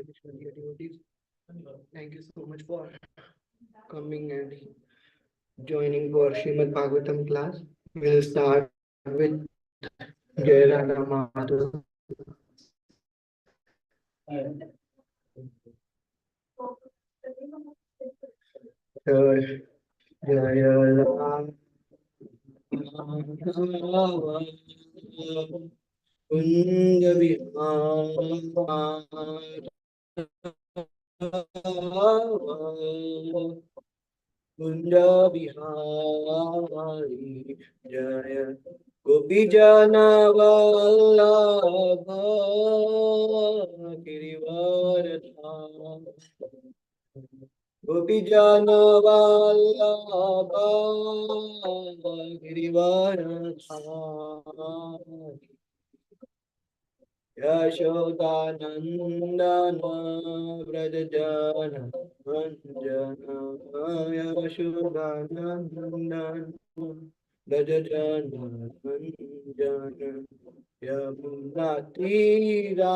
Krishna, dear devotees. Thank you so much for coming and joining for Srimad Bhagavatam class. We'll start with Jai Radha Madhava. Jai Jai Ram Kunja Vihara Kunda Bihari Jaya Gopi Jana Vallabha Girivaradhara Gopi Jana Vallabha Girivaradhara Yashodanandana Vrajajana Anjana Yashodanandana Vrajajana Anjana Yamunatira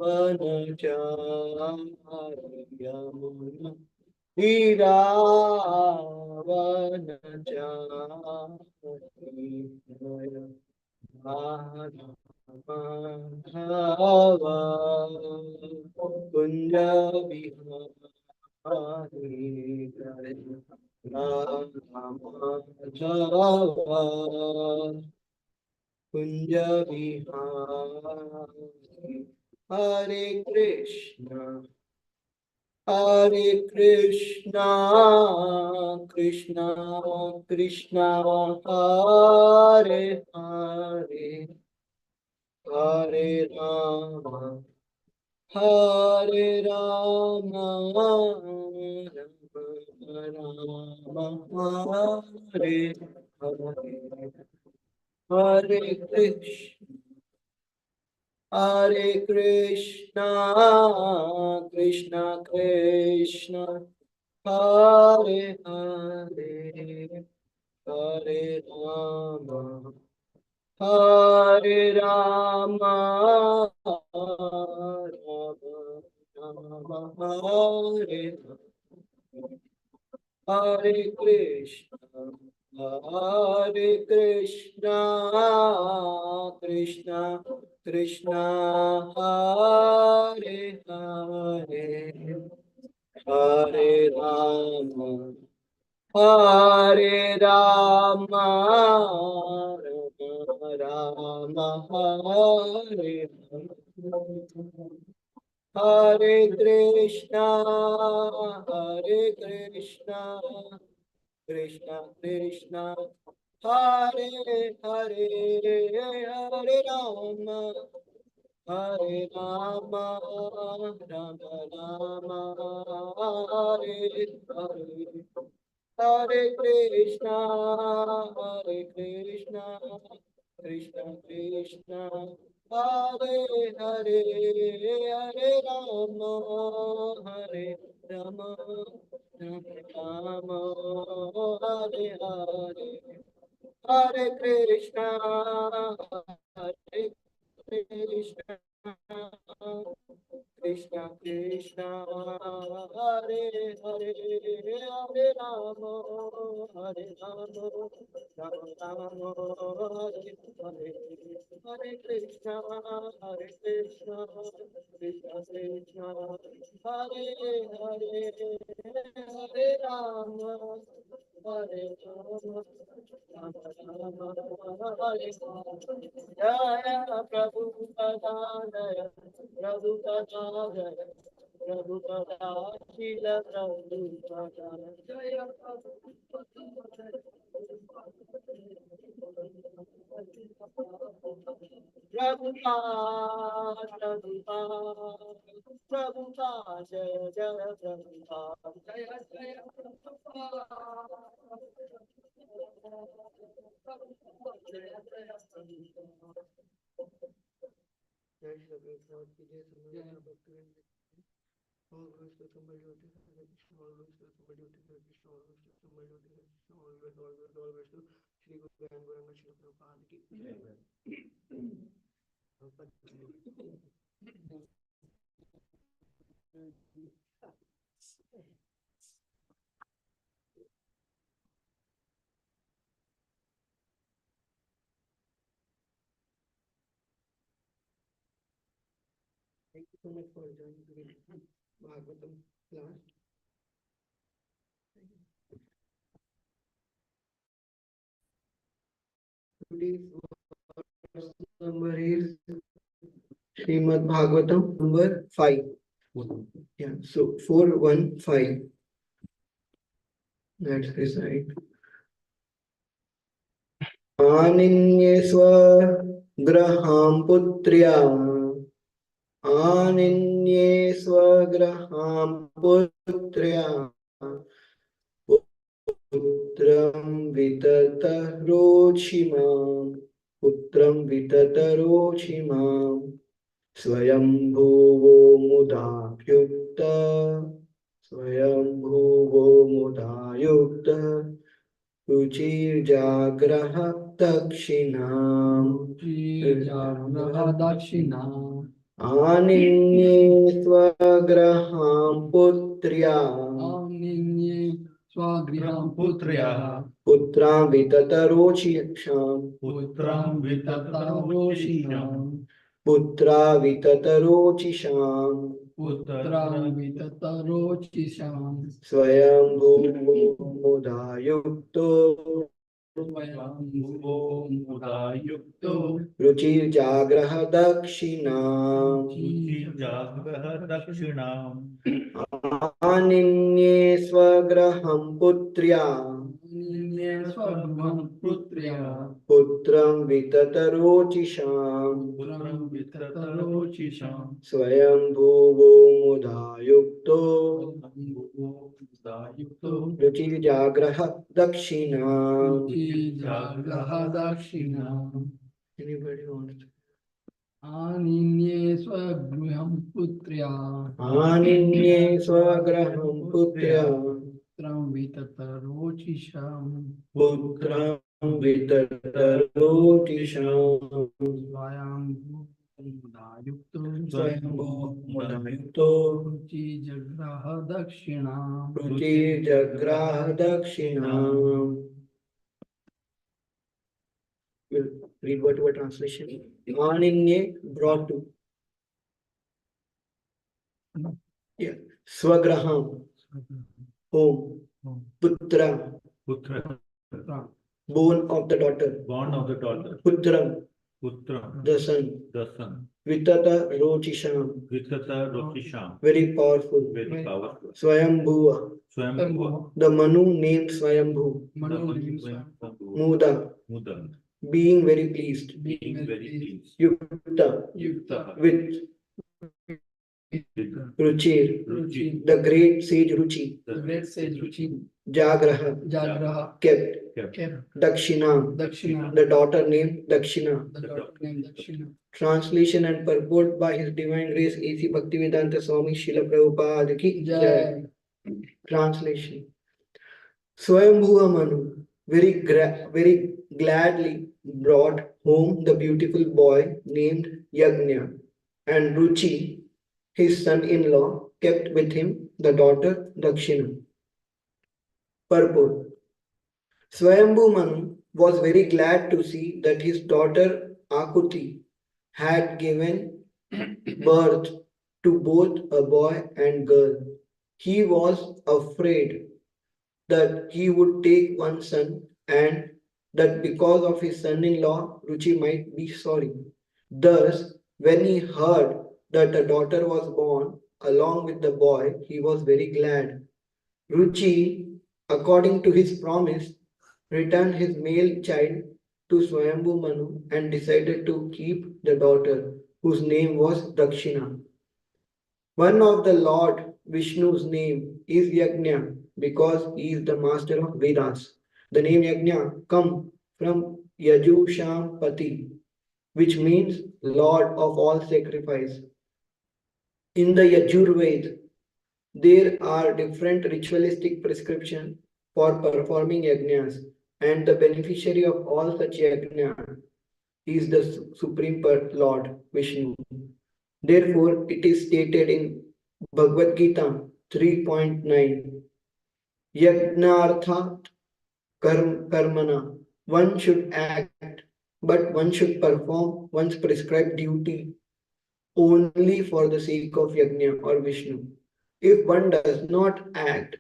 Vanachari Yamuna Iravanachari Madhava Kunja Bihari Radha Madhava Kunja Bihari Hare Krishna Hare Krishna, Krishna Krishna, Hare Hare, Hare Rama, Hare Rama, Rama Rama, Hare Hare, Hare Krishna. Hare Krishna, Krishna Krishna, Hare Hare, Hare Rama, Hare Rama, Rama Rama, Hare Hare Krishna, Hare Krishna, Krishna Krishna, Hare Hare, Hare Rama, Hare Rama, Rama Rama, Hare Hare Krishna, Hare Krishna, Krishna Krishna, Hare Hare, Hare Rama, Hare Rama, Rama Rama, Hare Hare, Hare Krishna, Hare Krishna, Krishna Krishna, Hare Hare, Hare Rama, Hare Rama, Rama Rama, Hare Hare, Hare Krishna, Hare Krishna, Krishna Krishna, Hare Hare, Hare Rama, Hare Rama, Rama Rama, Hare Hare, Hare Krishna, Hare Krishna, Krishna Krishna, Hare Hare, Hare Rama, Hare Rama, Rama Rama, Hare Hare. Jaya Prabhupada Jaya Prabhupada Jaya Prabhupada Shila Prabhupada Jaya Prabhupada Prabhupada Prabhupada Jaya Jaya Prabhupada Jaya Jaya Jai Shri Prabhupada ki jai, Samaya Bhaktivinoda all glories to somebody, Hare Krishna, all glories to somebody, Hare Krishna, all glories to somebody, Hare Krishna, all glories to Shri Guru and Gauranga Shri Prabhupada ki jai. Thank you so much for joining today's Bhagavatam class. Today's verse number is Srimad Bhagavatam number 5. Yeah, so 415. Let's recite. Aninye swagraham putrya. Aninye swagraham putrya. Putram vitatarochimam. Putram vitatarochimam. Swayambhuvo mudapyukta. Swayambhuvo mudayukta. रुचिर्जाग्रह दक्षिणाम् आनिन्ये स्वगृहां पुत्र्या पुत्रां विततरोचिषाम् पुत्रा विततरोचिषाम् स्वयंभूवो मुदायुक्तो रुचिर्जाग्रह दक्षिणाम् आनिन्ये स्वगृहं पुत्र्या पुत्रं विततरोचिषाम् स्वयंभूवो मुदायुक्तो रुचिर्जाग्रह दक्षिणाम् Anybody wants to? Aninye swagraham putrya. Aninye swagraham putrya. Putram vitatarocisham. Putram vitattarotisham. Swayambhu mudayukto. Ruchi jagraha dakshinam. Ruchi jagraha dakshinam. We'll read word to word translation. Aninye brought to. Yeah. Swagraham home. Putra born of the daughter. Putram the son. Vitata rochisham very powerful. Swayambhuva the Manu named Swayambhu. Muda being very pleased. Yukta with. Ruchir the great sage Ruchi. Jagraha kept. Dakshina the daughter named Dakshina. Translation and purport by His Divine Grace A.C. Bhaktivedanta Swami Srila Prabhupada ki Jai. Translation. Swayambhuva Manu very gladly brought home the beautiful boy named Yagnya, and Ruchi, his son-in-law, kept with him the daughter Dakshina. Purport. Swayambhu Manu was very glad to see that his daughter Akuti had given birth to both a boy and girl. He was afraid that he would take one son and that because of his son-in-law, Ruchi might be sorry. Thus, when he heard that a daughter was born along with the boy, he was very glad. Ruchi, according to his promise, returned his male child to Swayambhu Manu and decided to keep the daughter, whose name was Dakshina. One of the Lord Vishnu's name is Yajna because he is the master of Vedas. The name Yajna comes from Yajushampati, which means Lord of all sacrifice. In the Yajurveda, there are different ritualistic prescriptions for performing yajnas, and the beneficiary of all such yajna is the Supreme Lord Vishnu. Therefore, it is stated in Bhagavad Gita 3.9 Yagnarthat karmana. One should act, but one should perform one's prescribed duty only for the sake of Yajna or Vishnu. If one does not act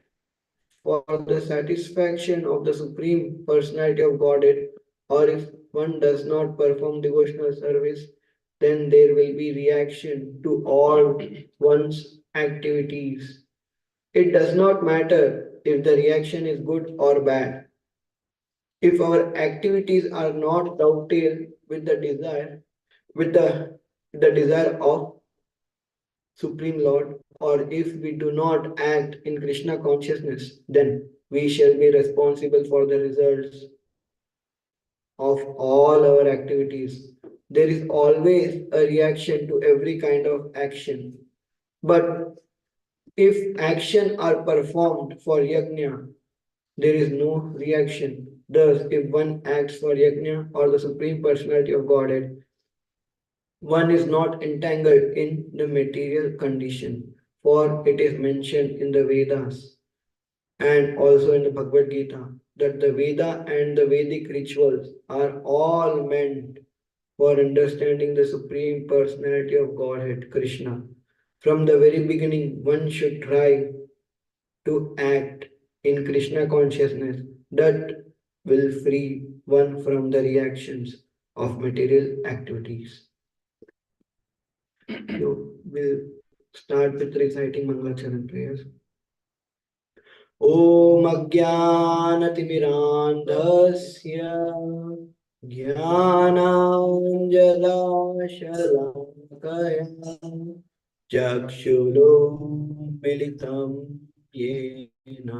for the satisfaction of the Supreme Personality of Godhead, or if one does not perform devotional service, then there will be reaction to all one's activities. It does not matter if the reaction is good or bad. If our activities are not dovetailed with the desire, with the desire of Supreme Lord, or if we do not act in Krishna consciousness, then we shall be responsible for the results of all our activities. There is always a reaction to every kind of action. But if action are performed for yajna, there is no reaction. Thus, if one acts for yajna or the Supreme Personality of Godhead, one is not entangled in the material condition, for it is mentioned in the Vedas and also in the Bhagavad Gita that the Veda and the Vedic rituals are all meant for understanding the Supreme Personality of Godhead, Krishna. From the very beginning, one should try to act in Krishna consciousness that will free one from the reactions of material activities. So we'll start with reciting Mangalacharan prayers. ॐ अज्ञानतिमिरान्धस्य ज्ञानाञ्जलाशलाकया चक्षुरुन्मिलितं येन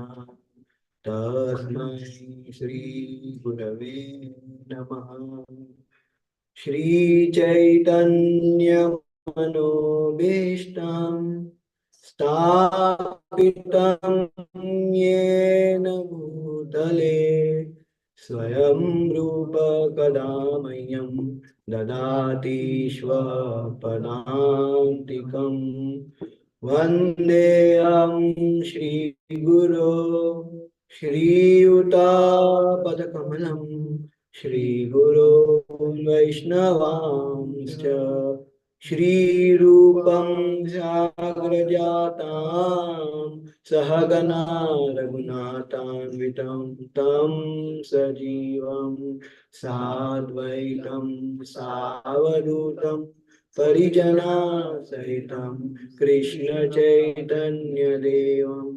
तस्मै श्रीगुरवे नमः श्रीचैतन्यमनोभीष्टं स्थापितं येन भूतले स्वयं रूप कदा मह्यं ददाति स्वपदान्तिकम् वन्देऽहं श्रीगुरो श्रीयुतापदकमलं श्रीगुरो वैष्णवांश्च श्रीरूपं साग्रजातां सहगना रघुनाथान्वितं तं सजीवं साद्वैतं सावधूतं परिजनासहितं कृष्णचैतन्यदेवं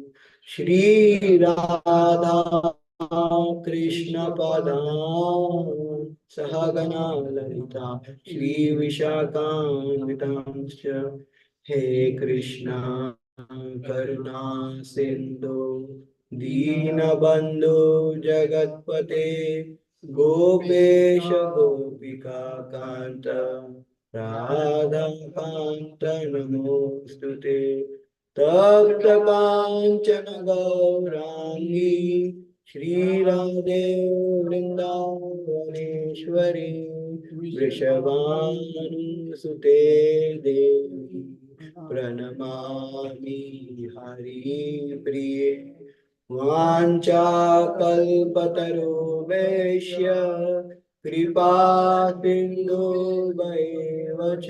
श्रीराधा कृष्णपदां सहगना ललिता श्रीविशाखान्वितांश्च हे कृष्णा करुणा सिन्धु दीनबन्धु जगत्पते गोपेश गोपिका कान्त राधाकान्त नमोऽस्तु ते तप्त काञ्चन गौराङ्गी श्रीराधे वृन्दावनेश्वरी वृषभानुसुते देवी प्रणमामि हरिप्रिये वाञ्छाकल्पतरुभ्यश्च कृपा सिन्धुभ्येव च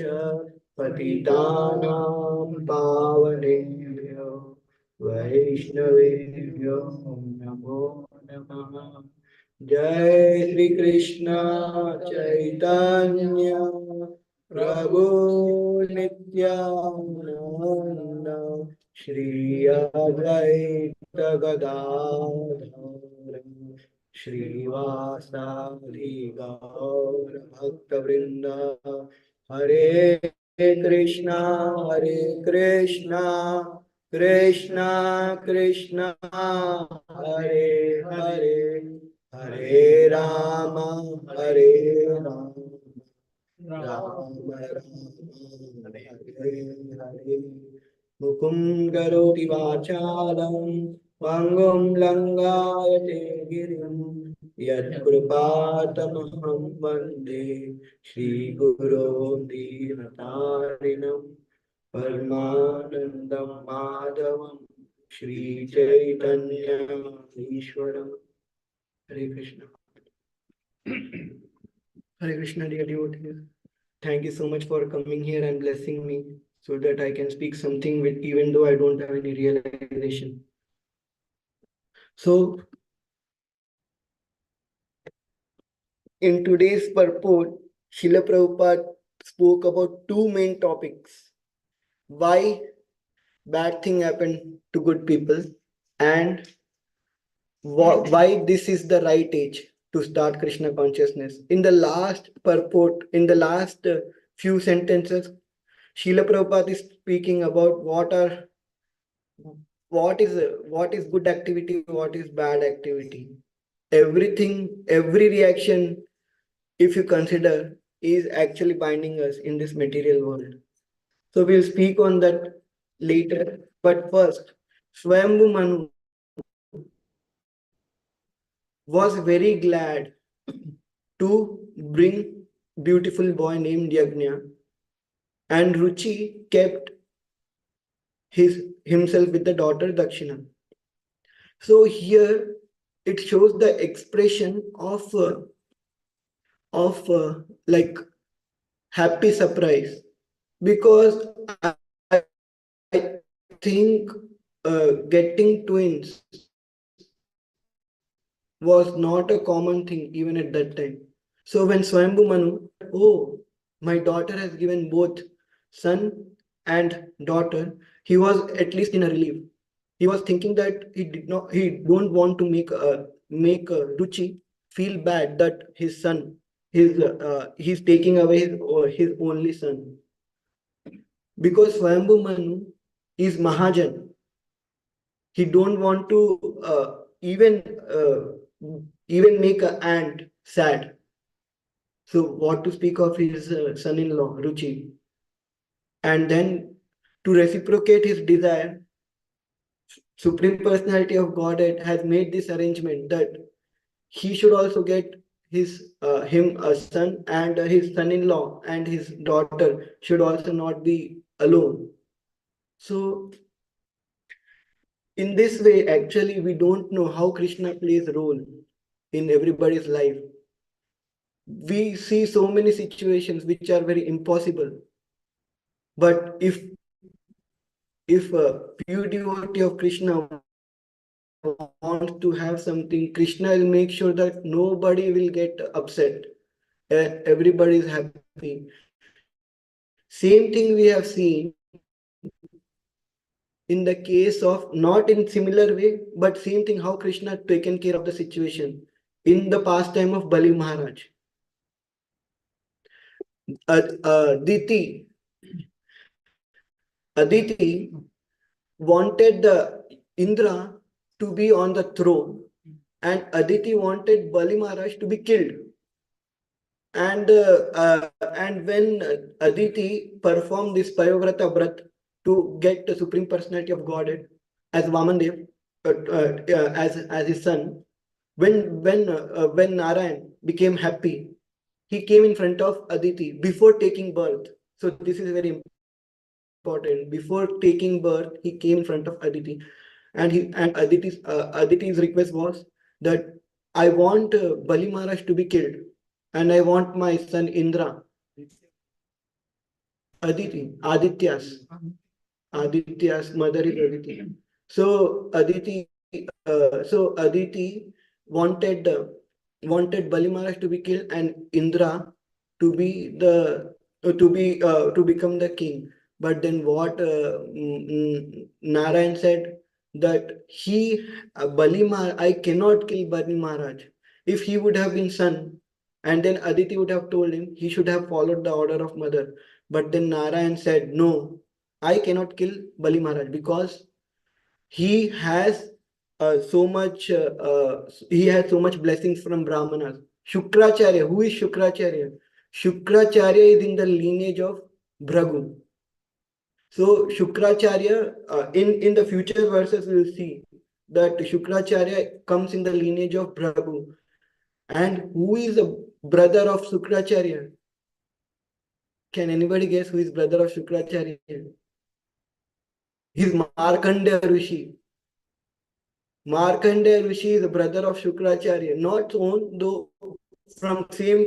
पतितानां पावनेभ्यो वैष्णवेभ्यो नमो नमः जय श्री कृष्ण चैतन्य प्रभु नित्यानंद श्री अद्वैत गदाधर श्रीवासादि गौर भक्तवृंद हरे कृष्णा हरे कृष्णा कृष्णा कृष्णा हरे हरे हरे हरे राम राम राम हरे हरे मुकुंद करोति वाचालं पङ्गुं लङ्घयते गिरिं यत्कृपातमहं वन्दे श्रीगुरो दीनतारिणं परमानन्दं माधवं श्रीचैतन्यईश्वरम् Hare Krishna. Hare Krishna, dear devotees. Thank you so much for coming here and blessing me so that I can speak something with even though I don't have any realization. So in today's purport, Srila Prabhupada spoke about two main topics. Why bad thing happened to good people and why this is the right age to start Krishna consciousness. In the last purport, in the last few sentences, Srila Prabhupada is speaking about what is good activity, what is bad activity. Everything, every reaction, if you consider, is actually binding us in this material world. So we'll speak on that later. But first, Swayambhu Manu was very glad to bring beautiful boy named Yagnya, and Ruchi kept himself with the daughter Dakshina. So here it shows the expression of like happy surprise, because I think getting twins was not a common thing even at that time. So when Swayambhu Manu, oh, my daughter has given both son and daughter, he was at least in a relief. He was thinking that he don't want to make Ruchi feel bad that his son, he's taking away his only son, because Swayambhu Manu is Mahajan. He don't want to even make a ant sad. So what to speak of his son-in-law Ruchi? And then to reciprocate his desire, Supreme Personality of Godhead has made this arrangement that he should also get him a son, and his son-in-law and his daughter should also not be alone. So in this way, actually, we don't know how Krishna plays a role in everybody's life. We see so many situations which are very impossible. But if a pure devotee of Krishna wants to have something, Krishna will make sure that nobody will get upset. Everybody is happy. Same thing we have seen in the case of, not in similar way, but same thing how Krishna taken care of the situation in the pastime of Bali Maharaj. Aditi, Aditi wanted the Indra to be on the throne, and Aditi wanted Bali Maharaj to be killed. And when Aditi performed this Payovrata Vrat to get the Supreme Personality of Godhead as Vamandev, as his son, when Narayan became happy, he came in front of Aditi before taking birth. So this is very important. Before taking birth, he came in front of Aditi, and Aditi's request was that I want Bali Maharaj to be killed, and I want my son Indra, Aditya's mother is Aditi. So Aditi wanted wanted Bali Maharaj to be killed and Indra to be the to become the king. But then what Narayan said, that Bali Maharaj, I cannot kill Bali Maharaj. If he would have been son, and then Aditi would have told him he should have followed the order of mother. But then Narayan said, no, I cannot kill Bali Maharaj because he has he has so much blessings from Brahmanas. Shukracharya, who is Shukracharya? Shukracharya is in the lineage of Bhragu. So Shukracharya, in the future verses, we will see that Shukracharya comes in the lineage of Bhragu. And who is the brother of Shukracharya? Can anybody guess who is brother of Shukracharya? He's Markandeya Rishi. Markandeya Rishi is the brother of Shukracharya, not own though from same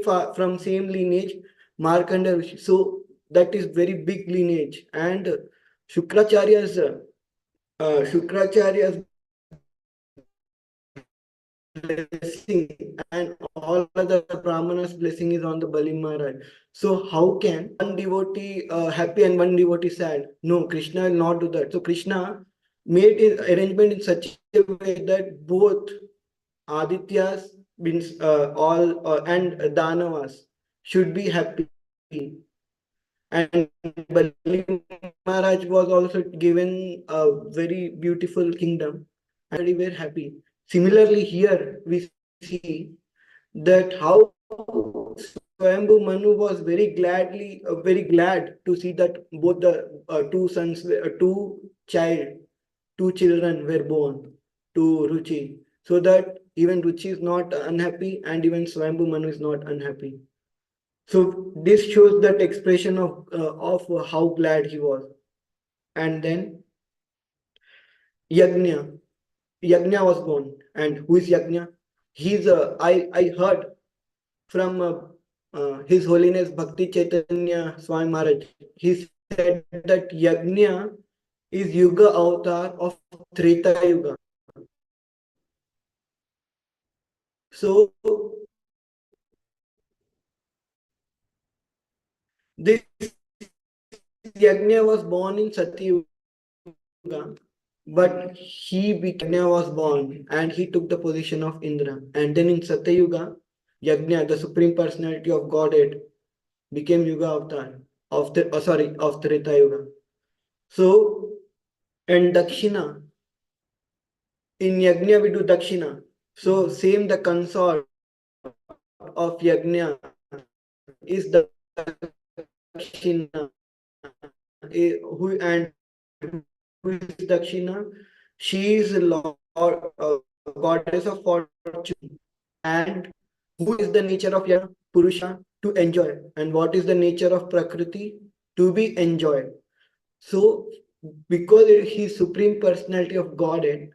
lineage. Markanda Rishi. So that is very big lineage. And Shukracharya's blessing and all other Brahmanas' blessing is on the Bali Maharaj. So how can one devotee happy and one devotee sad? No, Krishna will not do that. So Krishna made his arrangement in such a way that both Adityas means all and Danavas should be happy. And Bali Maharaj was also given a very beautiful kingdom, and everybody were happy. Similarly, here we see that how Swayambhu Manu was very glad to see that both the two sons, two children were born to Ruchi, so that even Ruchi is not unhappy and even Swayambhu Manu is not unhappy. So this shows that expression of how glad he was. And then Yagnya, Yagnya was born, and who is Yagnya? He's I heard from His Holiness Bhakti Chaitanya Swami Maharaj. He said that Yagnya is Yuga avatar of Treta Yuga. So this Yagnya was born in Satyuga, but he became Yagnya was born and he took the position of Indra. And then in Satyuga, Yagnya, the Supreme Personality of Godhead, became Yuga avatar of Treta Yuga. So and Dakshina, in Yagnya we do Dakshina. So same the consort of Yagnya is Dakshina, who and who is Dakshina? She is Lord, goddess of fortune. And who is the nature of Yagnya? Purusha, to enjoy. And what is the nature of Prakriti? To be enjoyed. So, because he is Supreme Personality of Godhead,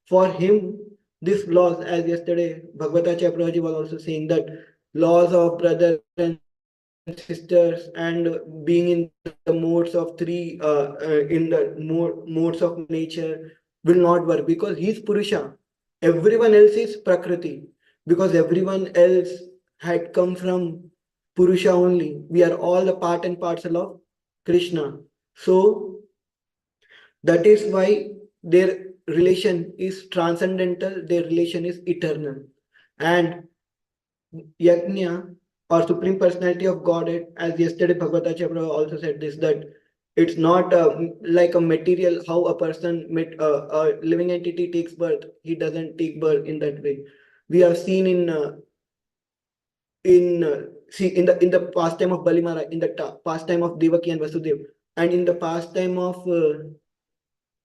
for him, these laws, as yesterday Bhagavata Prabhuji was also saying that laws of brother and sisters and being in the modes of modes of nature will not work because he is Purusha. Everyone else is Prakriti because everyone else had come from Purusha only. We are all the part and parcel of Krishna. So that is why their relation is transcendental, their relation is eternal. And Yajna or Supreme Personality of Godhead, as yesterday Bhagavata Chabra also said this, that it's not like a material, how a a living entity takes birth. He doesn't take birth in that way. We have seen in the pastime of Balimara, in the pastime of Devaki and Vasudev, and in the pastime of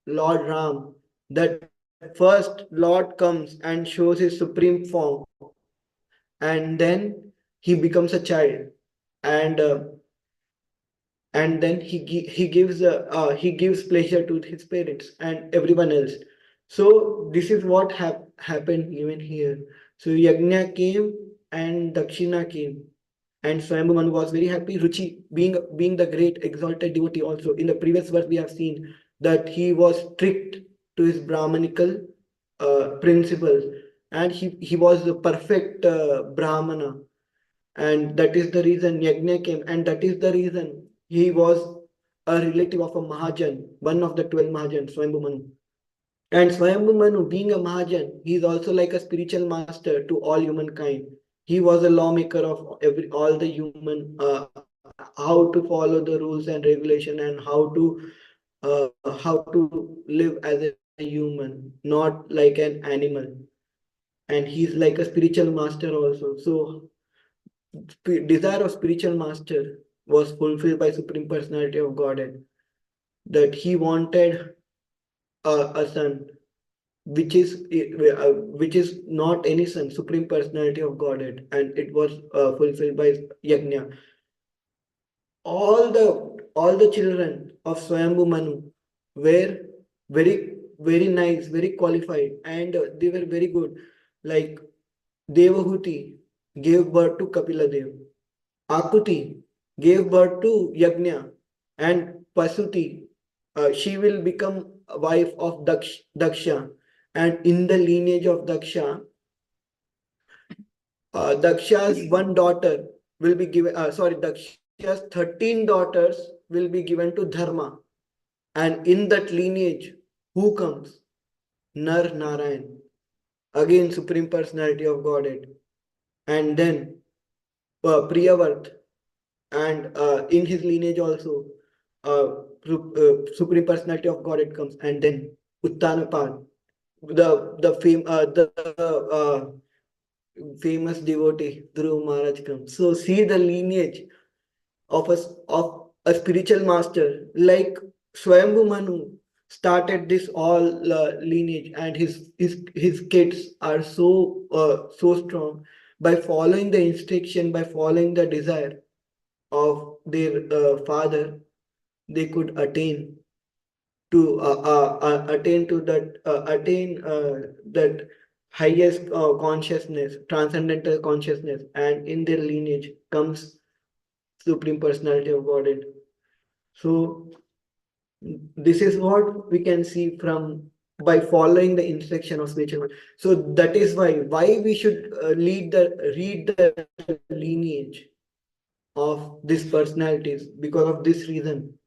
Lord Ram, that first Lord comes and shows his supreme form, and then he becomes a child, and then he gives pleasure to his parents and everyone else. So this is what happened even here. So Yagna came and Dakshina came, and Swayambhuman was very happy. Ruchi, being the great exalted devotee, also in the previous verse we have seen that he was strict to his Brahmanical principles, and he was a perfect Brahmana, and that is the reason Yajna came, and that is the reason he was a relative of a Mahajan, one of the 12 Mahajans, Swayambhu Manu. And Swayambhu Manu, being a Mahajan, he is also like a spiritual master to all humankind. He was a lawmaker of all the human, how to follow the rules and regulation, and how to live as a human, not like an animal. And he's like a spiritual master also. So desire of spiritual master was fulfilled by Supreme Personality of Godhead, that he wanted a son which is not any son, Supreme Personality of Godhead, and it was fulfilled by Yajna. All the children of Swayambhu Manu were very nice, very qualified, and they were very good. Like Devahuti gave birth to Kapila Dev. Akuti gave birth to Yajna, and Pasuti, she will become a wife of Daksha. And in the lineage of Daksha, Daksha's one daughter will be given, Daksha's 13 daughters will be given to Dharma. And in that lineage, who comes? Nar Narayan, again Supreme Personality of Godhead. And then Priyavarth, and in his lineage also, uh, Supreme Personality of Godhead comes. And then Uttanapad, the famous devotee Dhruv Maharaj comes. So see the lineage of a spiritual master like Swayambhu Manu started this all lineage, and his kids are so strong by following the instruction, by following the desire of their father. They could attain to that attain that highest consciousness, transcendental consciousness, and in their lineage comes Supreme Personality of Godhead. So this is what we can see from by following the instruction of spiritual. So that is why we should read the lineage of these personalities, because of this reason.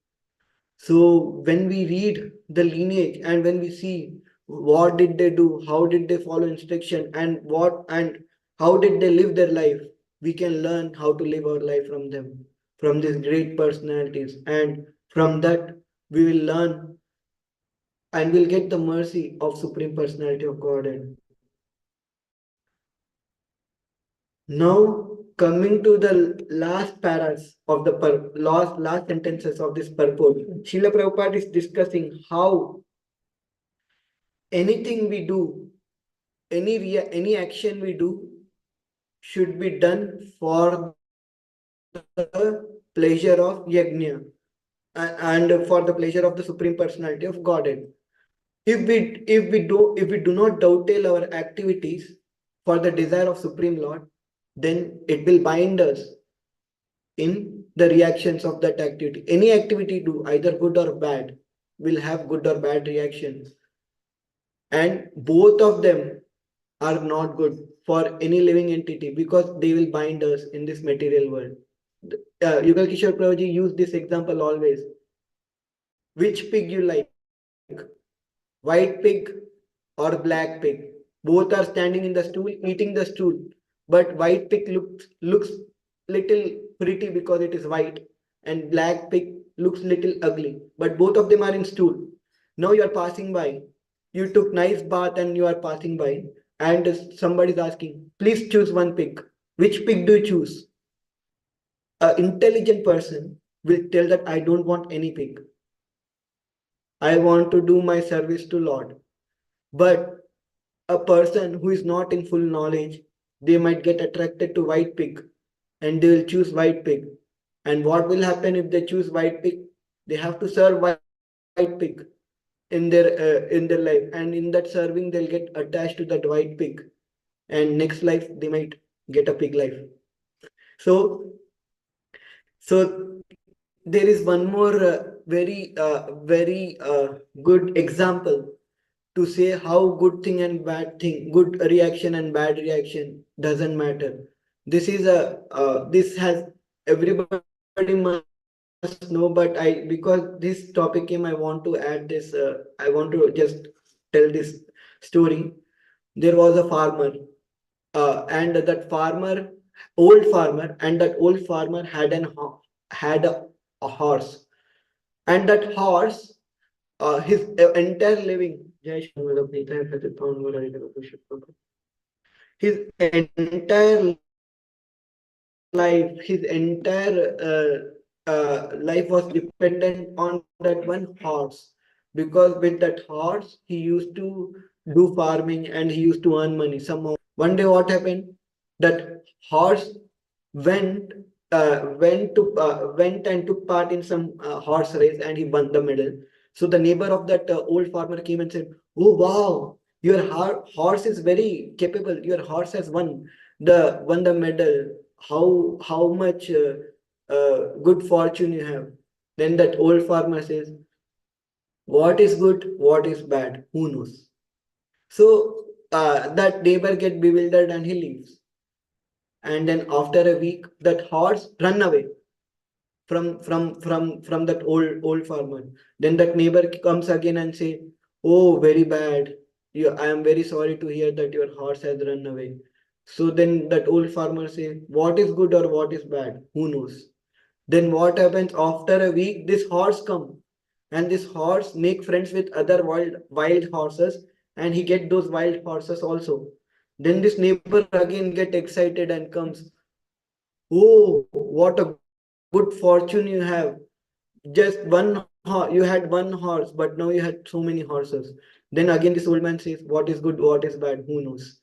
So when we read the lineage and when we see what did they do, how did they follow instruction, and how did they live their life, we can learn how to live our life from them, from these great personalities, and from that we will learn and will get the mercy of Supreme Personality of Godhead. Now coming to the last paras of the last sentences of this purport, Srila Prabhupada is discussing how anything we do, any action we do should be done for the pleasure of Yajna, and for the pleasure of the Supreme Personality of Godhead. If we do not dovetail our activities for the desire of Supreme Lord, then it will bind us in the reactions of that activity. Any activity do, either good or bad, will have good or bad reactions, and both of them are not good for any living entity because they will bind us in this material world. Yugal Kishore Prabhuji used this example always. Which pig you like, white pig or black pig? Both are standing in the stool, eating the stool, but white pig looks little pretty because it is white, and black pig looks little ugly. But both of them are in stool. Now you are passing by. You took nice bath and you are passing by, and somebody is asking, please choose one pig. Which pig do you choose? An intelligent person will tell that I don't want any pig. I want to do my service to Lord. But a person who is not in full knowledge, they might get attracted to white pig and they will choose white pig. And what will happen if they choose white pig? They have to serve white pig in their life, and in that serving they'll get attached to that white pig, and next life they might get a pig life. So so there is one more very good example to say how good thing and bad thing, good reaction and bad reaction doesn't matter. This has everybody must know, but because this topic came, I want to add this. I want to just tell this story. There was a farmer, and that farmer, old farmer, and that old farmer had a horse, and that horse, his entire living. Jai Shri Madhav Neeta hai Pratit Pawan Varai Jagat Vishnu Prabhu. His entire life, his entire life was dependent on that one horse, because with that horse he used to do farming and he used to earn money somehow. One day, what happened? That horse went went and took part in some horse race, and he won the medal. So the neighbor of that old farmer came and said, "Oh wow, your horse is very capable. Your horse has won the medal. How much? good fortune you have. Then that old farmer says, what is good, what is bad, who knows? So that neighbor get bewildered and he leaves. And then after a week, that horse run away from that old farmer. Then that neighbor comes again and say, oh, very bad, I am very sorry to hear that your horse has run away. So then that old farmer says, what is good or what is bad, who knows? Then what happens, after a week this horse come, and this horse make friends with other wild horses, and he get those wild horses also. Then this neighbor again get excited and comes, oh, what a good fortune you have. Just you had one horse, but now you had so many horses. Then again this old man says, what is good, what is bad, who knows?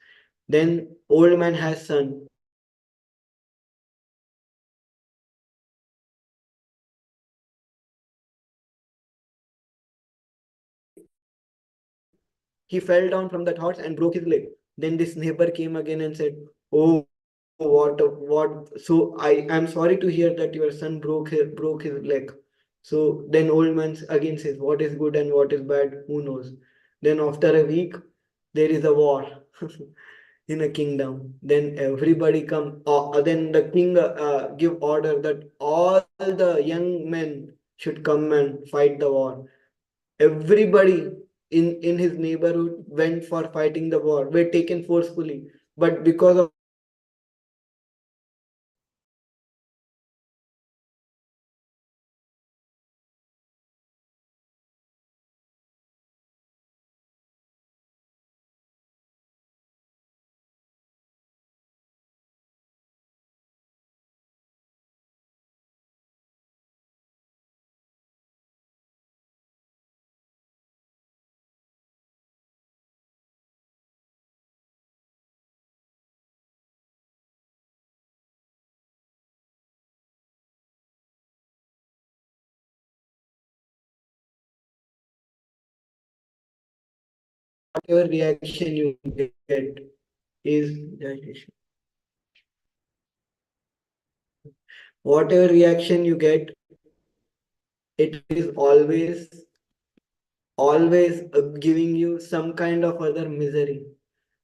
Then old man has son. Then he fell down from that horse and broke his leg. Then this neighbor came and said, oh, what a good fortune you have. He fell down from that horse and broke his leg. Then this neighbor came again and said, oh, what. So I am sorry to hear that your son broke his leg. So then old man again says, what is good and what is bad, who knows? Then after a week, there is a war in a kingdom. Then everybody come. Then the king give order that all the young men should come and fight the war. Everybody in his neighborhood went for fighting the war, were taken forcefully. But because of this whatever reaction you get is whatever reaction you get, it is always giving you some kind of other misery.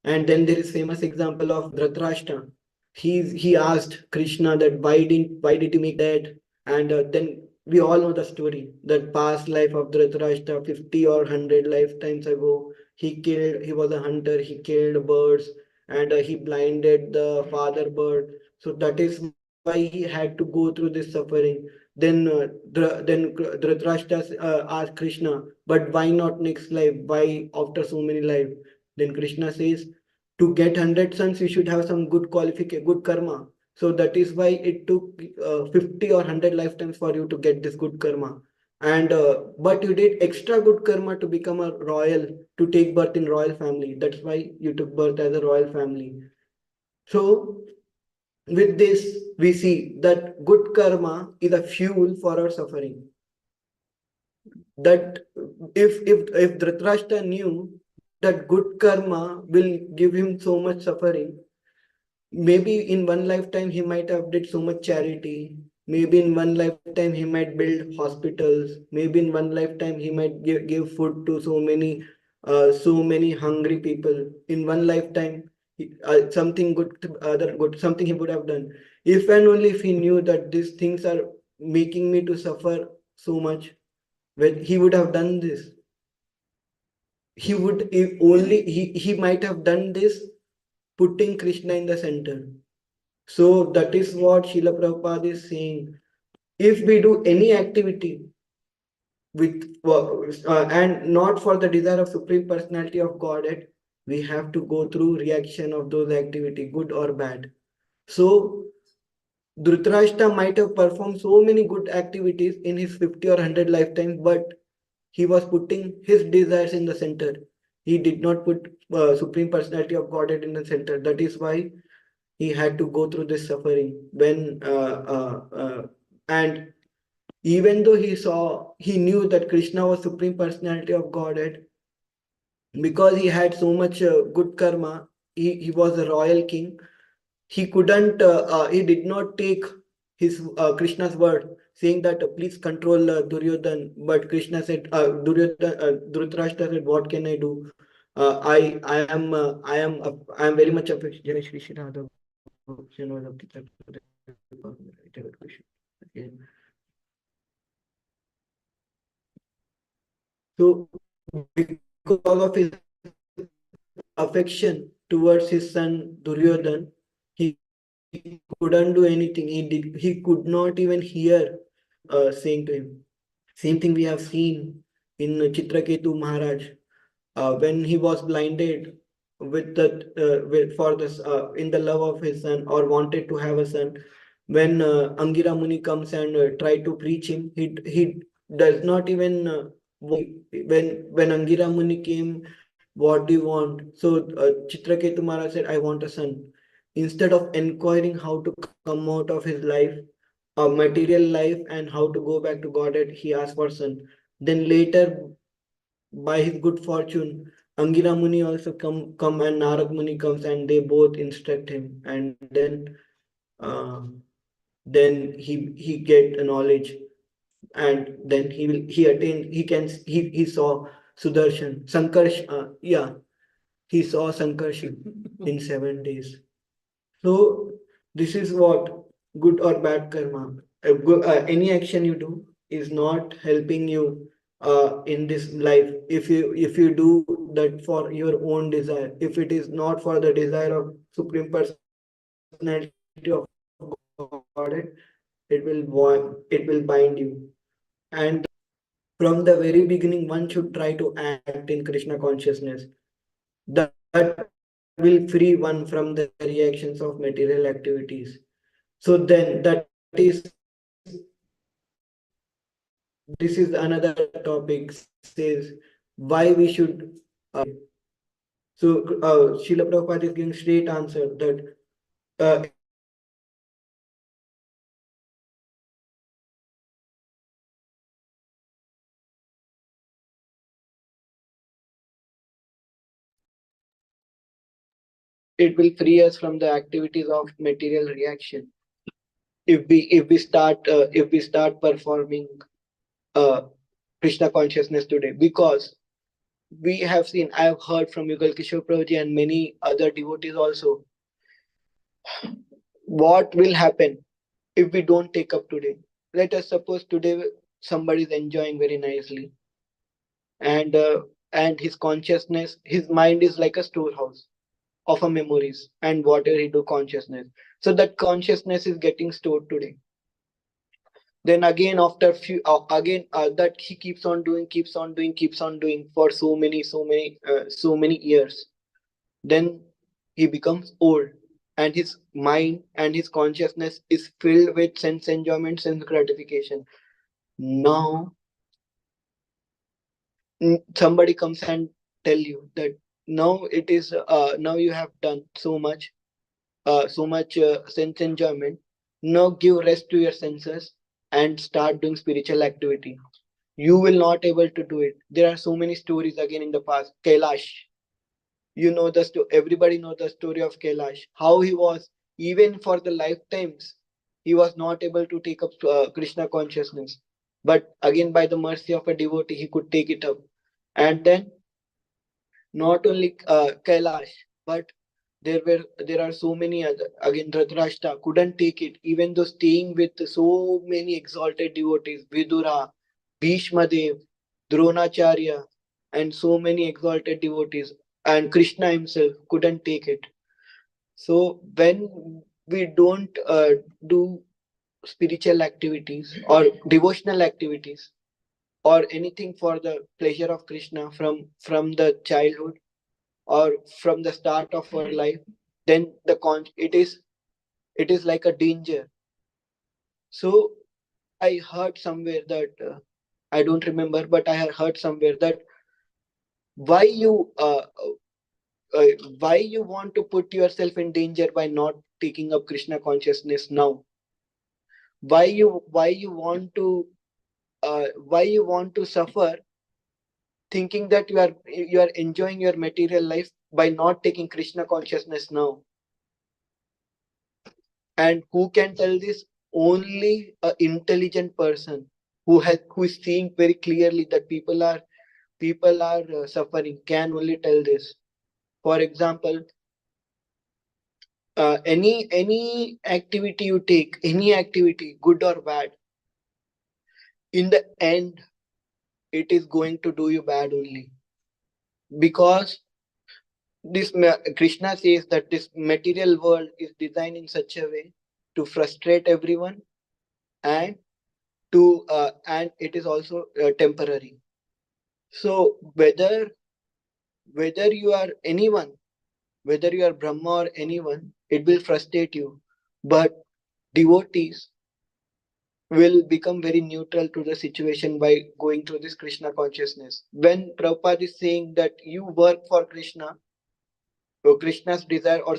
And then there is famous example of Dhritarashtra. He asked Krishna that why did you make that? And then we all know the story, that past life of Dhritarashtra, 50 or 100 lifetimes ago, he was a hunter, he killed birds, and he blinded the father bird. So that is why he had to go through this suffering. Then Dhritarashtra asked Krishna, but why not next life? Why after so many life? Then Krishna says, to get 100 sons, you should have some good qualification, good karma. So that is why it took 50 or 100 lifetimes for you to get this good karma. And but you did extra good karma to become a royal, to take birth in royal family. That's why you took birth as a royal family. So with this, we see that good karma is a fuel for our suffering. That if Dhritarashtra knew that good karma will give him so much suffering, maybe in one lifetime he might have did so much charity. Maybe in one lifetime he might build hospitals. Maybe in one lifetime he might give food to so many hungry people. In one lifetime, something good, other good, something he would have done. If and only if he knew that these things are making me to suffer so much, when he would have done this. He would, if only he might have done this, putting Krishna in the center. So that is what Srila Prabhupada is saying. If we do any activity with and not for the desire of Supreme Personality of Godhead, we have to go through reaction of those activity, good or bad. So Dhritarashtra might have performed so many good activities in his 50 or 100 lifetimes, but he was putting his desires in the center. He did not put Supreme Personality of Godhead in the center. That is why he had to go through this suffering. And even though he knew that Krishna was Supreme Personality of Godhead, because he had so much good karma, he was a royal king. He did not take his Krishna's word, saying that please control Duryodhan. But Krishna said, Dhritarashtra said, what can I do? I am very much affectionate. Jai Shri Shri Radha Bhakti Bhakti Thakur. Okay. So because of his affection towards his son Duryodhan, he couldn't do anything. He could not even hear saying to him. Same thing we have seen in Chitraketu Maharaj when he was blinded with the for this in the love of his son or wanted to have a son. When Angira Muni comes and try to preach him, he does not even when Angira Muni came, what do you want? So Chitraketu Maharaj said, I want a son. Instead of inquiring how to come out of his life, a material life, and how to go back to Godhead, he asked for son. Then later, by his good fortune, Angira Muni also come and Narad Muni comes and they both instruct him, and uh, then he get a knowledge, and then he attained he saw Sudarshan Sankarsh, he saw Sankarshi in 7 days. So this is what good or bad karma. Any action you do is not helping you in this life. If you do that for your own desire, if it is not for the desire of Supreme Personality of Godhead, it will bind you. And from the very beginning, one should try to act in Krishna consciousness. That will free one from the reactions of material activities. So then this is another topic says why we should so Srila Prabhupada is giving straight answer that it will free us from the activities of material activities. So it will free us from the activities of material reaction if we start performing uh, Krishna consciousness today, because we have seen, I have heard from Yugal Kishore Prabhuji and many other devotees also, what will happen if we don't take up today. Let us suppose today somebody is enjoying very nicely, and his consciousness, his mind is like a storehouse of a memories and whatever he do consciousness. So that consciousness is getting stored today. Then again after few again that he keeps on doing for so many years. Then he becomes old, and his mind and his consciousness is filled with sense enjoyment, sense gratification. Now somebody comes and tell you that now you have done so much sense enjoyment. Now give rest to your senses and start doing spiritual activity. You will not able to do it. There are so many stories again in the past. Kailash, everybody know the story of Kailash, how he was, even for the lifetimes, he was not able to take up Krishna consciousness, but again by the mercy of a devotee he could take it up. And then not only Kailash, but there are so many other. Again, Dhritarashtra couldn't take it, even though staying with so many exalted devotees, Vidura, Bhishma Dev, Dronacharya, and so many exalted devotees, and Krishna himself couldn't take it. So when we don't do spiritual activities or devotional activities or anything for the pleasure of Krishna from the childhood or from the start of our life, then it is like a danger. So I heard somewhere that I don't remember, but I had heard somewhere that why you uh, uh, why you want to put yourself in danger by not taking up Krishna consciousness now. Why you want to suffer, thinking that you are enjoying your material life by not taking Krishna consciousness now. And who can tell this? only a intelligent person who is seeing very clearly that people are suffering can only tell this. For example, any activity you take, any activity, good or bad, in the end, it is going to do you bad only. Because Krishna says that this material world is designed in such a way to frustrate everyone, and and it is also temporary. So whether you are anyone, whether you are Brahma or anyone, it will frustrate you. But devotees will become very neutral to the situation by going through this Krishna consciousness. When Prabhupada is saying that you work for Krishna, or Krishna's desire, or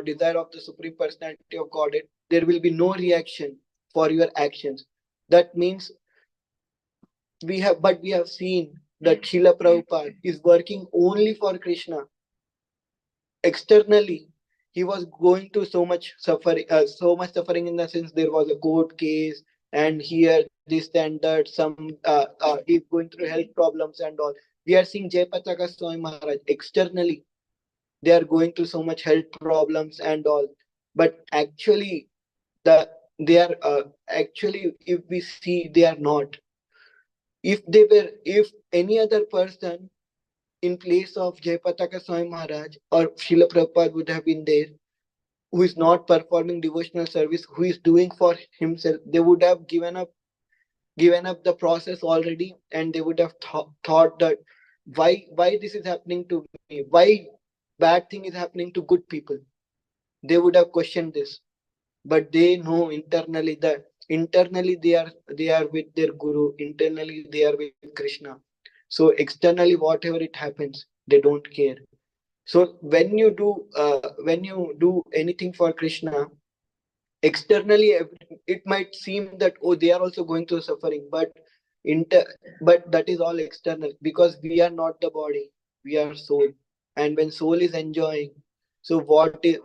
desire of the Supreme Personality of Godhead, there will be no reaction for your actions. That means we have seen that Srila Prabhupada is working only for Krishna. Externally, he was going through so much suffering, in the sense there was a court case, and here this and that, he's going through health problems and all. We are seeing Jayapataka Swami Maharaj externally, they are going through so much health problems and all, but actually the they are actually, if we see, they are not. If any other person in place of Jayapataka Swami Maharaj or Srila Prabhupada would have been there, who is not performing devotional service, who is doing for himself, they would have given up the process already, and they would have thought that why this is happening to me, why bad thing is happening to good people. They would have questioned this, but they know internally they are with their guru, internally they are with Krishna. So externally whatever it happens, they don't care. So when you do anything for Krishna, externally it might seem that, oh, they are also going through suffering, inter but that is all external, because we are not the body, we are soul. And when soul is enjoying, so what we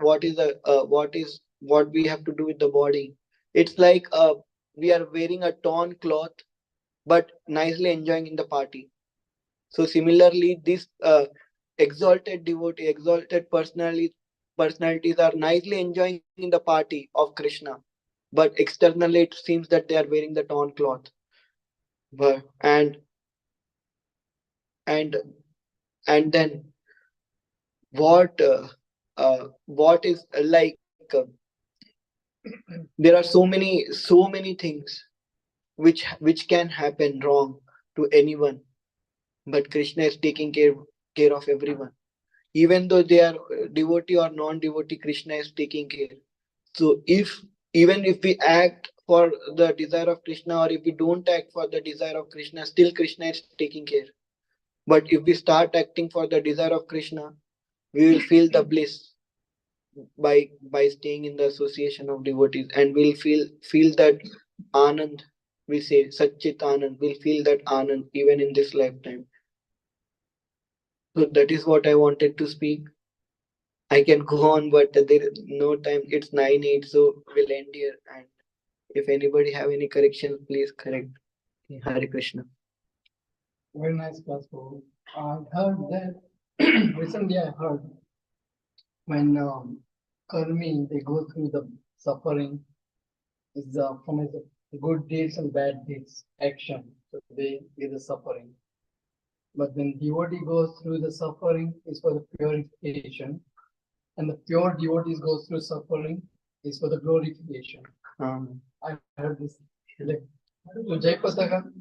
have to do with the body? It's like we are wearing a torn cloth but nicely enjoying in the party. So similarly, this exalted devotee, exalted personalities are nicely enjoying in the party of Krishna, but externally it seems that they are wearing the torn cloth. But and and then what is there are so many things which can happen wrong to anyone, but Krishna is taking care of everyone. Even though they are devotee or non-devotee, Krishna is taking care. So even if we act for the desire of Krishna, or if we don't act for the desire of Krishna, still Krishna is taking care. But if we start acting for the desire of Krishna, we will feel the bliss by staying in the association of devotees, and we'll feel that Anand. We say Satchit Anand. We'll feel that Anand even in this lifetime. So that is what I wanted to speak. I can go on, but there is no time. It's 9:08, so we'll end here. And if anybody have any corrections, please correct. Hare Krishna. Very nice class, Prabhu. I heard that recently. I heard when karmi they go through the suffering is from his good deeds and bad deeds action. So they get the suffering. But when devotee goes through the suffering is for the purification, and the pure devotees goes through suffering is for the glorification. I heard this. Like, so Jayapataka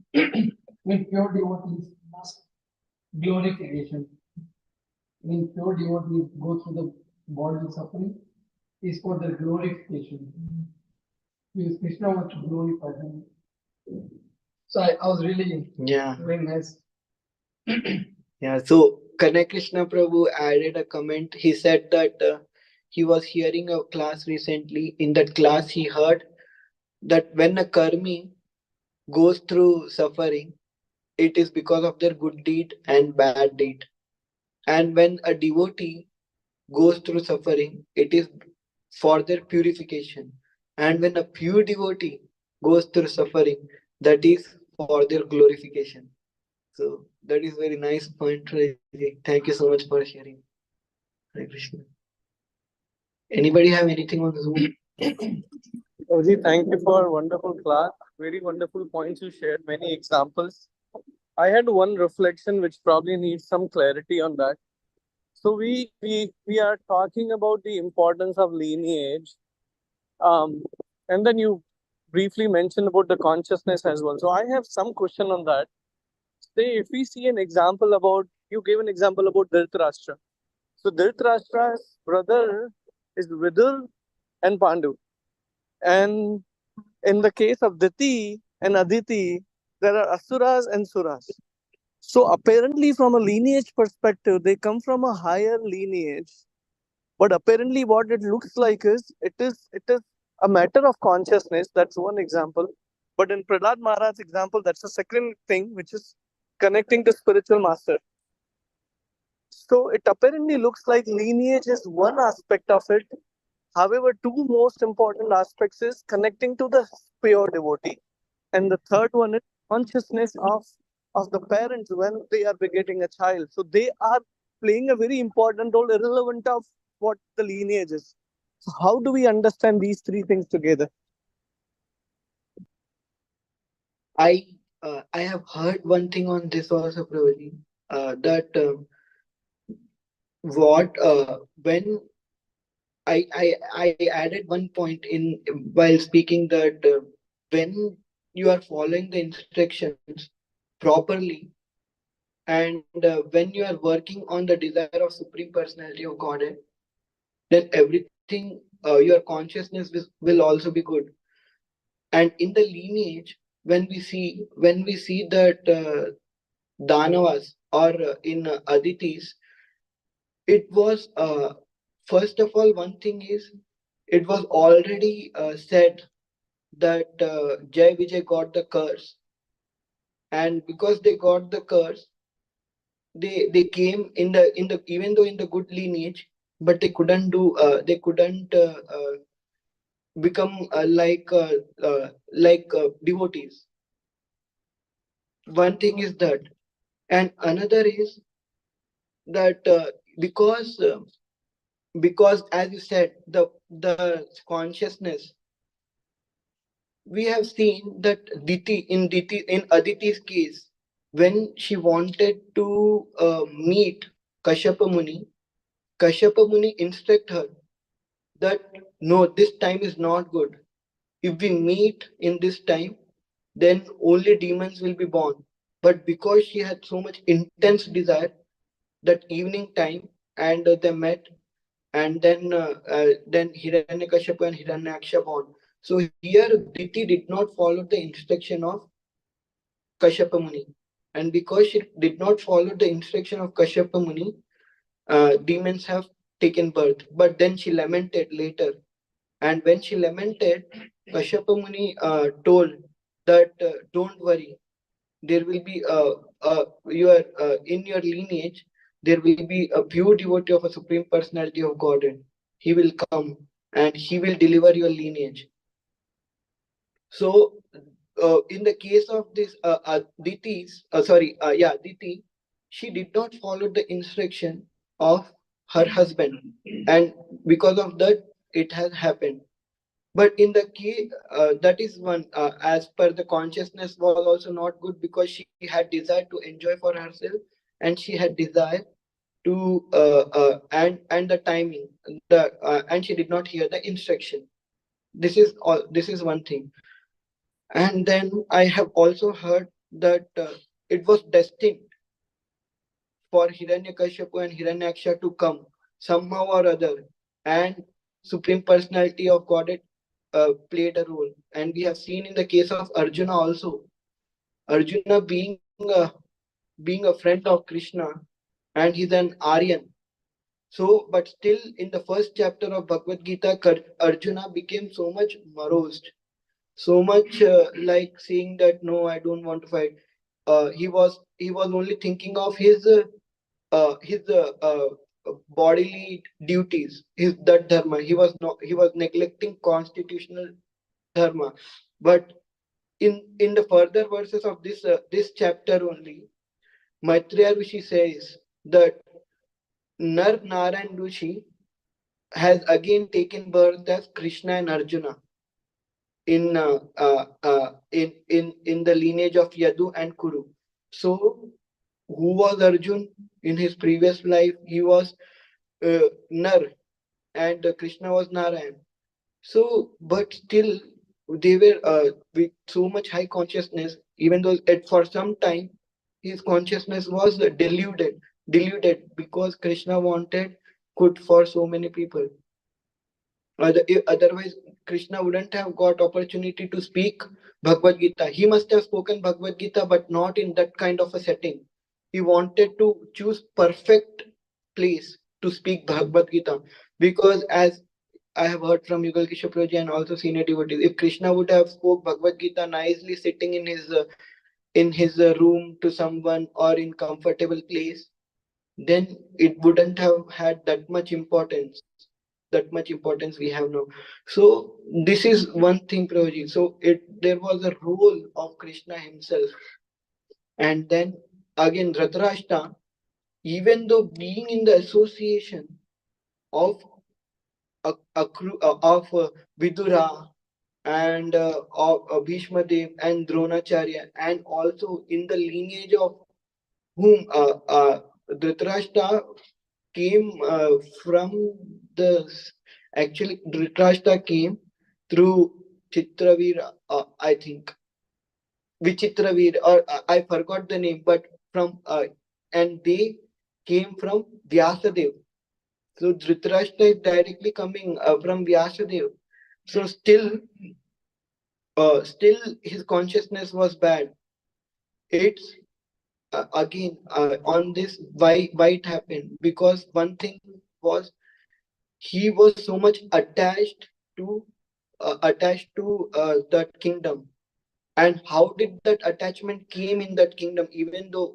mean pure devotees glorification. When pure devotees go through the bodily suffering is for the glorification. Because Krishna wants to glorify them. So I was really very nice. Yeah, so Kanai Krishna Prabhu added a comment. He said that he was hearing a class recently. In that class, he heard that when a karmi goes through suffering, it is because of their good deed and bad deed. And when a devotee goes through suffering, it is for their purification. And when a pure devotee goes through suffering, that is for their glorification. So that is very nice point, Raji. Thank you so much for sharing. Hare Krishna. Anybody have anything on Zoom? Oji, thank you for wonderful class. Very wonderful points you shared, many examples. I had one reflection which probably needs some clarity on that. So we are talking about the importance of lineage, um, and then you briefly mentioned about the consciousness as well. So I have some question on that. Say if we see an example about you gave an example about Dhritarashtra. So Dhritarashtra's brother is Vidur and Pandu, and in the case of Diti and Aditi, there are Asuras and Suras. So apparently, from a lineage perspective, they come from a higher lineage. But apparently, what it looks like is it is a matter of consciousness. That's one example. But in Prahlad Maharaj's example, that's the second thing, which is connecting to spiritual master. So it apparently looks like lineage is one aspect of it. However, two most important aspects is connecting to the pure devotee, and the third one is consciousness of the parents when they are begetting a child. So they are playing a very important role, irrelevant of what the lineage is. So how do we understand these three things together? I have heard one thing on this also, Prabhuji, that what when I added one point in while speaking that when you are following the instructions properly, and when you are working on the desire of Supreme Personality of Godhead, then everything, your consciousness will also be good. And in the lineage, when we see that Danavas or in Aditis, it was first of all, one thing is it was already said that Jai Vijay got the curse, and because they got the curse, they came in the even though in the good lineage, but they couldn't become like devotees. One thing is that, and another is that because as you said, the consciousness, we have seen that Diti in Aditi's case, when she wanted to meet Kashyapa Muni, Kashyapa Muni instruct her that no, this time is not good. If we meet in this time, then only demons will be born. But because she had so much intense desire, that evening time, and they met, and then Hiranyakashipu and Hiranyaksha born. So here Diti did not follow the instruction of Kashyapa Muni, and because she did not follow the instruction of Kashyapa Muni, demons have taken birth. But then she lamented later, and when she lamented, Kashyapa Muni told that don't worry, there will be your in your lineage there will be a pure devotee of a Supreme Personality of Godhead. He will come and he will deliver your lineage. So in the case of this Diti, she did not follow the instruction of her husband, and because of that, it has happened. But in the key, that is one, as per the consciousness was also not good because she had desire to enjoy for herself, and she had desire to and the timing, and she did not hear the instruction. This is all. This is one thing. And then I have also heard that it was destined for Hiranyakashipu and Hiranyaksha to come somehow or other, and Supreme Personality of Godhead played a role. And we have seen in the case of Arjuna also, Arjuna being a friend of Krishna, and he's an Aryan. So, but still in the first chapter of Bhagavad Gita, Arjuna became so much morosed, so much like saying that no, I don't want to fight. He was only thinking of his bodily duties, his that dharma. He was neglecting constitutional dharma. But in the further verses of this chapter only, Maitreya Rishi says that Nar Narayan Rishi has again taken birth as Krishna and Arjuna in the lineage of Yadu and Kuru. So, who was Arjun in his previous life? He was Nar, and Krishna was Narayan. So, but still, they were with so much high consciousness, even though for some time his consciousness was deluded because Krishna wanted good for so many people. Otherwise, Krishna wouldn't have got opportunity to speak Bhagavad Gita. He must have spoken Bhagavad Gita, but not in that kind of a setting. He wanted to choose perfect place to speak Bhagavad Gita, because as I have heard from Yugal Kishore Prabhuji and also senior devotees, if Krishna would have spoke Bhagavad Gita nicely sitting in his room to someone or in comfortable place, then it wouldn't have had that much importance we have now. So this is one thing, Prabhuji. So there was a role of Krishna himself, and then again Dhritarashtra, even though being in the association of Vidura and Bhishma Dev and Dronacharya, and also in the lineage of whom Dhritarashtra came from the actually Dhritarashtra came through Chitravir, I think Vichitravir, or I forgot the name, but from and they came from Vyasadev. So Dhritarashtra is directly coming from Vyasadev. So still his consciousness was bad. It's again on this, why it happened, because one thing was he was so much to attached to that kingdom. And how did that attachment came in that kingdom, even though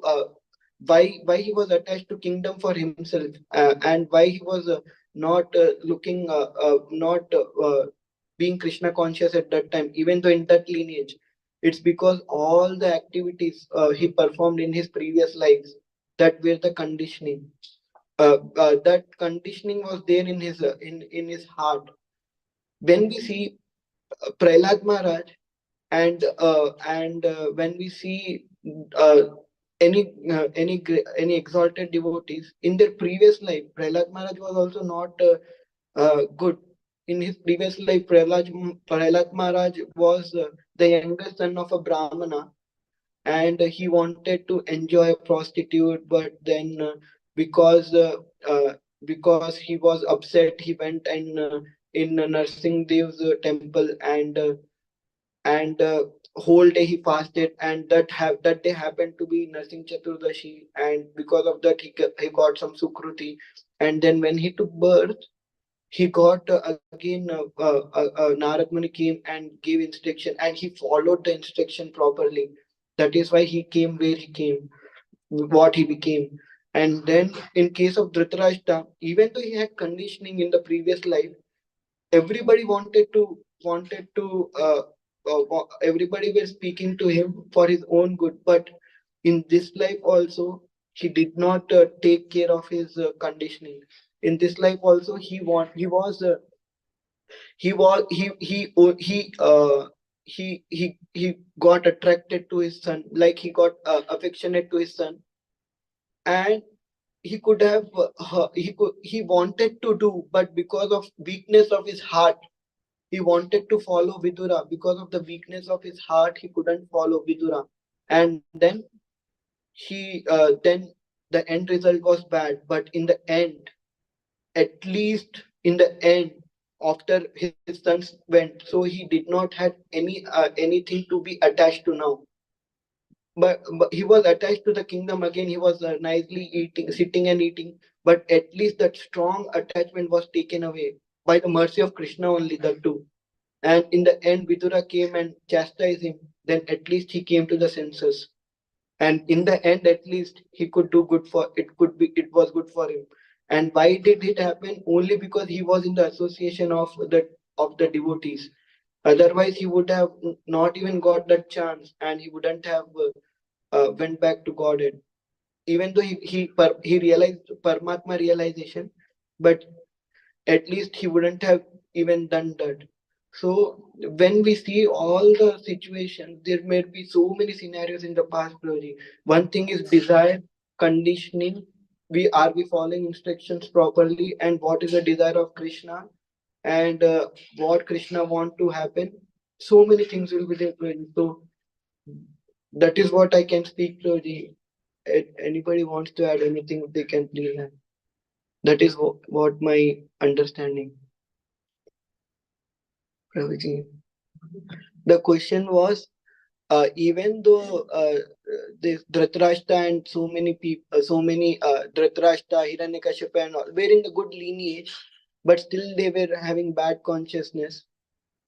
why he was attached to kingdom for himself, and why he was not looking not being Krishna conscious at that time, even though in that lineage, it's because all the activities he performed in his previous lives, that were the conditioning. That conditioning was there in in his heart. When we see Prahlad Maharaj, and when we see uh, any exalted devotees in their previous life, Prahlad Maharaj was also not good. In his previous life, Prahlad Maharaj was the youngest son of a Brahmana, and he wanted to enjoy a prostitute, but then because uh, uh, because he was upset, he went and in Narsingh Dev's temple, and whole day he fasted, and that day happened to be Narsingh Chaturdashi, and because of that he got some sukruti, and then when he took birth, he got again Narad Muni came and gave instruction, and he followed the instruction properly. That is why he came where he came, what he became. And then in case of Dhritarashtra, even though he had conditioning in the previous life, everybody everybody was speaking to him for his own good, but in this life also he did not take care of his conditioning. In this life also he got attracted to his son, like he got affectionate to his son, and he could have he wanted to do, but because of weakness of his heart, he wanted to follow Vidura. Because of the weakness of his heart, he couldn't follow Vidura. And then the end result was bad. But in the end, at least in the end, after his sons went, so he did not have anything to be attached to now. But he was attached to the kingdom again. He was nicely eating, sitting and eating. But at least that strong attachment was taken away by the mercy of Krishna only, the two. And in the end, Vidura came and chastised him. Then at least he came to the senses. And in the end, at least he could do good for it. It was good for him. And why did it happen? Only because he was in the association of the devotees. Otherwise, he would have not even got that chance, and he wouldn't have went back to Godhead. Even though he realized Paramatma realization, but at least he wouldn't have even done that. So when we see all the situations, there may be so many scenarios in the past, Prabhuji. One thing is desire, conditioning. We following instructions properly, and what is the desire of Krishna, and what Krishna want to happen. So many things will be there, Prabhuji. So that is what I can speak, Prabhuji. Anybody wants to add anything, they can please add. That is what my understanding. Prabhuji. The question was, even though this Dhritarashtra and so many people, Dhritarashtra, Hiranyakashipu and all, were in the good lineage, but still they were having bad consciousness,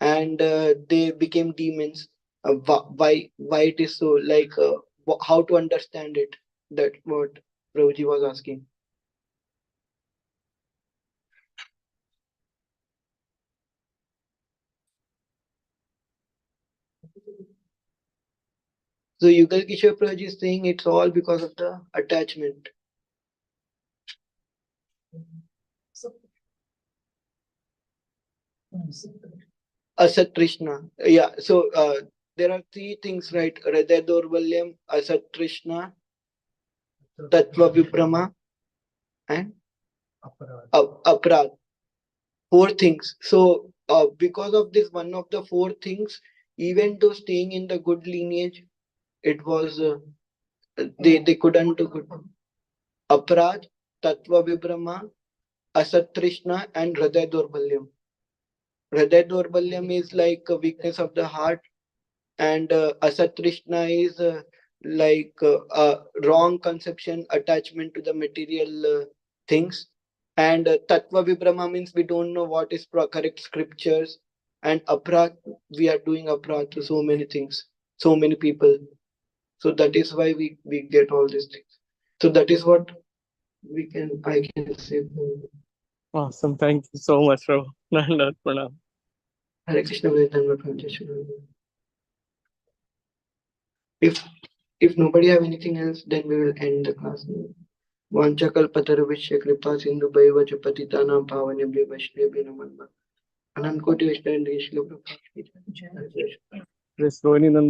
and they became demons. Why it is so? Like, how to understand it? That what Prabhuji was asking. So Yugal Kishore Prabhuji is saying it's all because of the attachment. Asat Trishna. Yeah. So there are three things, right? Hridaya Dorvalyam, Asat Trishna, Tattva Vibrama, and Aprad. Four things. So because of this, one of the four things, even though staying in the good lineage, it was they couldn't do good. Aprad, Tattva Vibrama, Asat Trishna, and Hridaya Dorvalyam. Hridaya Dorvalyam is like a weakness of the heart, and Asat Trishna is wrong conception, attachment to the material things. And Tattva Vibrama means we don't know what is correct scriptures. And Aparat, we are doing Aparat to so many things, so many people. So that is why we get all these things. So that is what I can say. Awesome. Thank you so much, Rohininandan. Pranam. Hare Krishna, Vedanta, Pranam. If nobody have anything else, then we will end the class. वाञ्छाकल्पतरुभ्यश्च कृपा सिन्धुभ्यैव च पतितानां पावनेभ्यो वैष्णवेभ्यो नमः नमः। अनंत कोटि वैष्णव Yes, Rohininandan.